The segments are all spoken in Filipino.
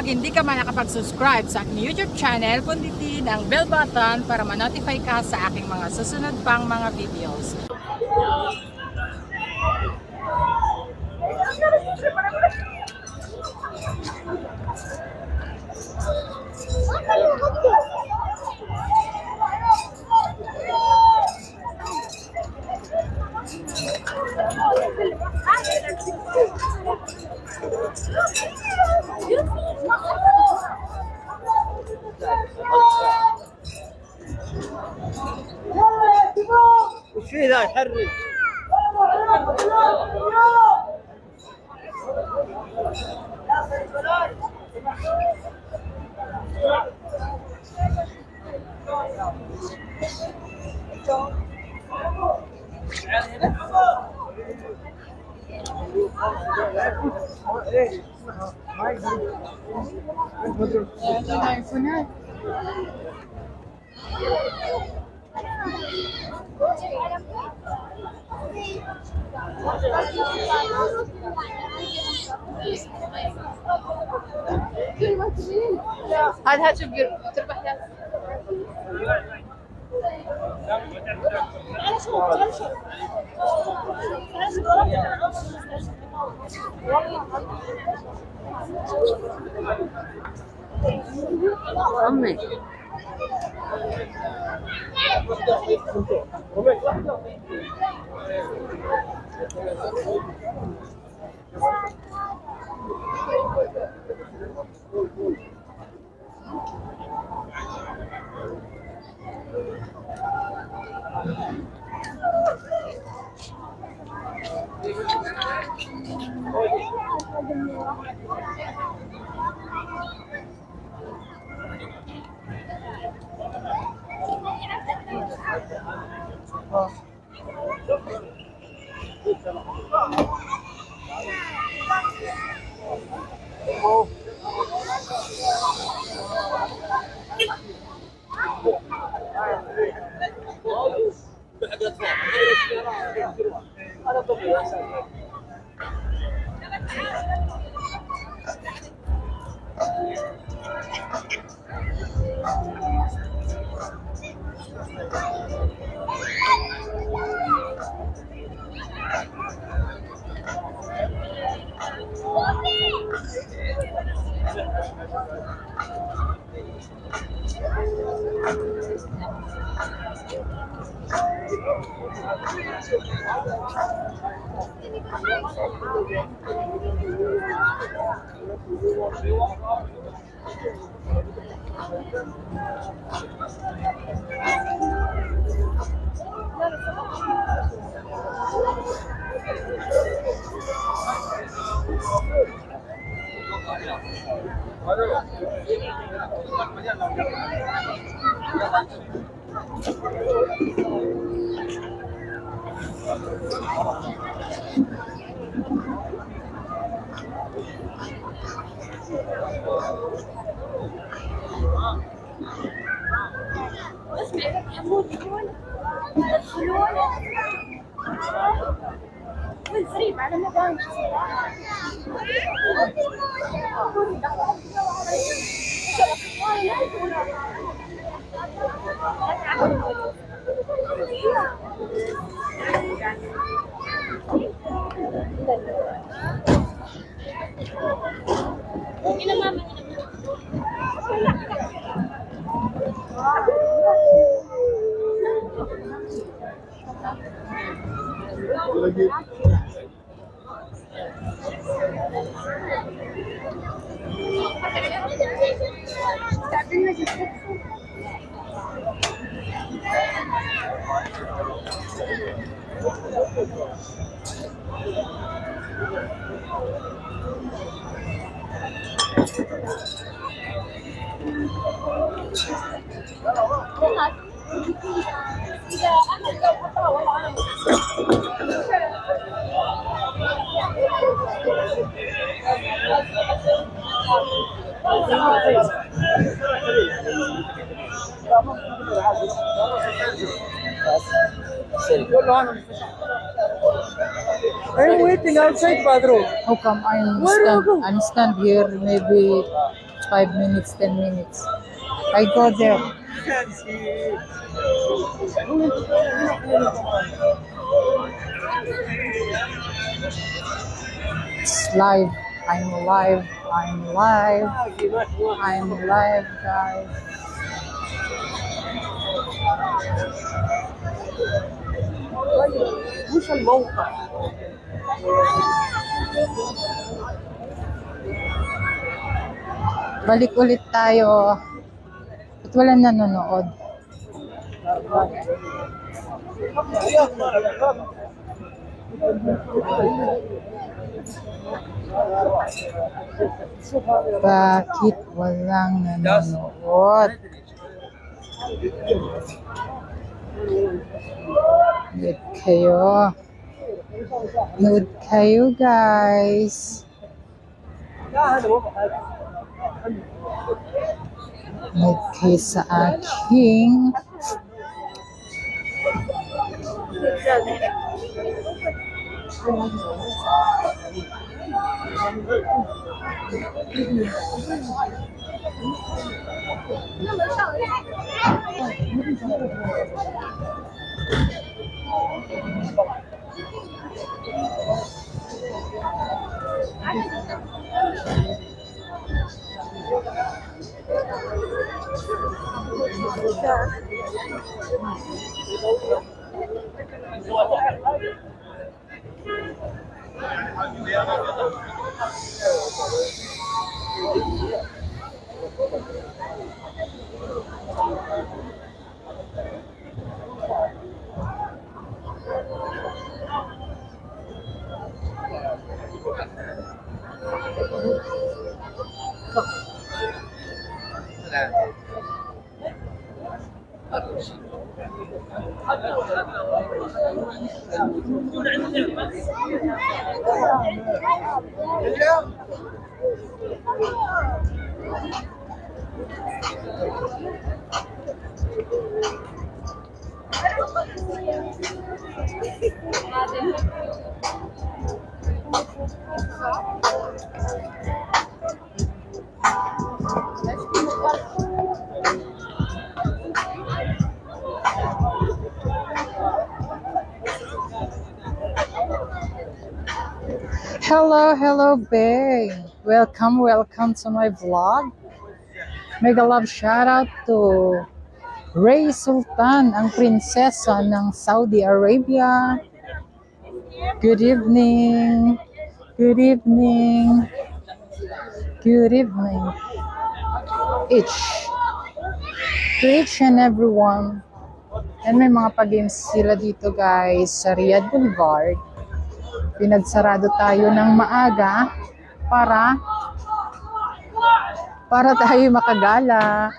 kapag hindi ka man nakapag-subscribe sa aking YouTube channel, pindutin ang bell button para ma-notify ka sa aking mga susunod pang mga videos. وش فيه ذا يحرك؟ هذا شوف تربح يا أمي I'm waiting outside, Padro. How come Where do you go? I'm stand here maybe 5 minutes, 10 minutes. I go there. It's live. I'm live. I'm live. I'm live, guys. وش الموقع؟ Balik ulit tayo. At wala nanonood. Bakit walang nanonood? Nood kayo. Nood kayo, guys. Nood kayo sa aking Hello, babe. Welcome to my vlog. Mega love shout out to Ray Sultan, ang prinsesa ng Saudi Arabia. Good evening. Good evening. Good evening. To each and everyone. And may mga pag-games sila dito, guys, sa Riyadh Boulivard. Pinagsarado tayo ng maaga para tayo makagala.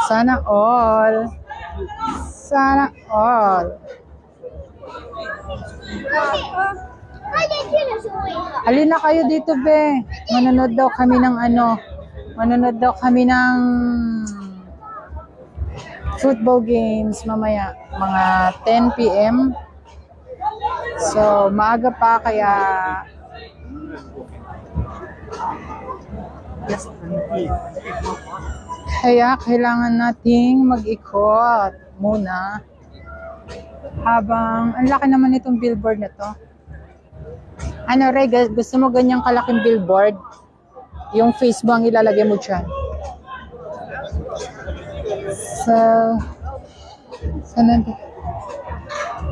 Sana all. Halina kayo dito, be. Manonood daw kami ng football games mamaya, mga 10 p.m. So, maaga pa, kaya kailangan nating mag-ikot muna habang ang laki naman itong billboard na to. Ano, Rey, gusto mo ganyang kalaking billboard? Yung face mo ang ilalagay mo dyan. So,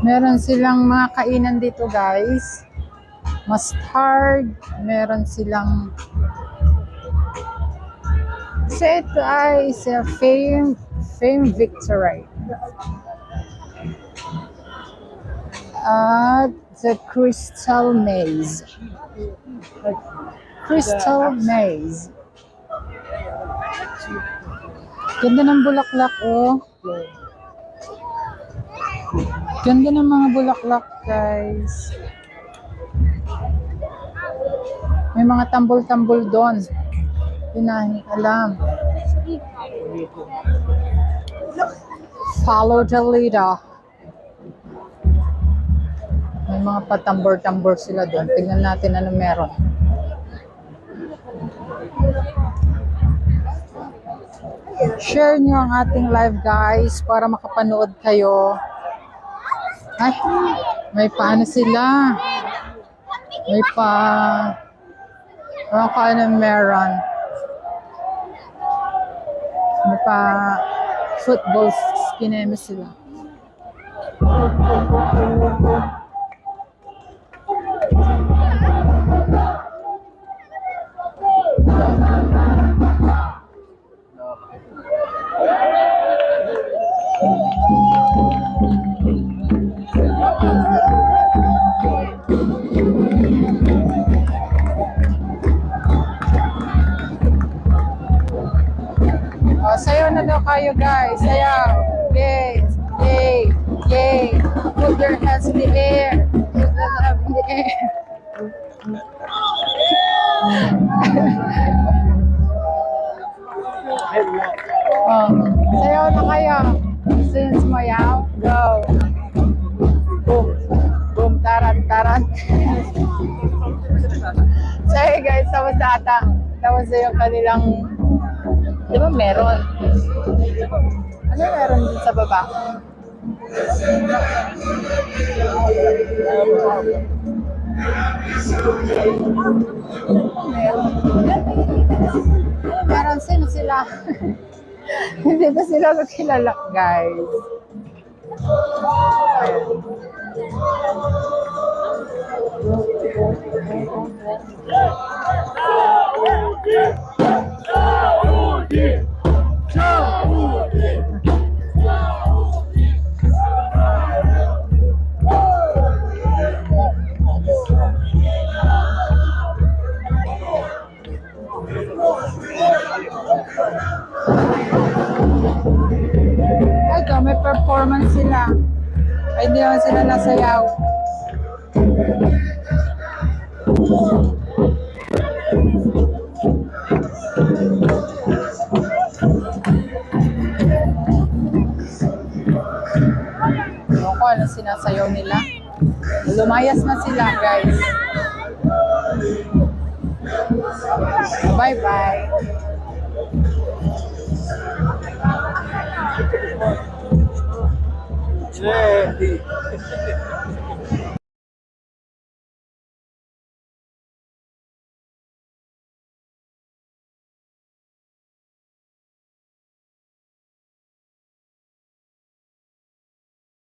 meron silang mga kainan dito, guys. Mustard. Meron silang... So, ito ay sa Fame Victory. At the Crystal Maze. Ganda ng bulaklak, oh. Ganda ng mga bulaklak, guys. May mga tambol-tambol doon. Hindi alam. Follow the leader. May mga patambor-tambor sila doon. Tingnan natin ano meron. Share nyo ang ating live guys para makapanood kayo. Ay, may paano sila. May pa... ano meron. May pa... football skineme sila. Sayaw na daw kayo guys. Sayaw. Yay. Yay. Yay. Put your hands in the air. Put your hands in the air. Sayaw na kayo. Gusto nyo sumayaw? Go. Boom. Boom. Taran. Taran. So hey guys, tapos na ata. Tapos na yung kanilang... Di ba meron? Ano meron din sa baba? Meron sila. Hindi ba sila kilala, guys? Ito, may performance sila. Ay, hindi naman sila nasayaw. Ano ko, ano sinasayaw nila? Lumayas na sila, guys. Bye-bye. Yeah.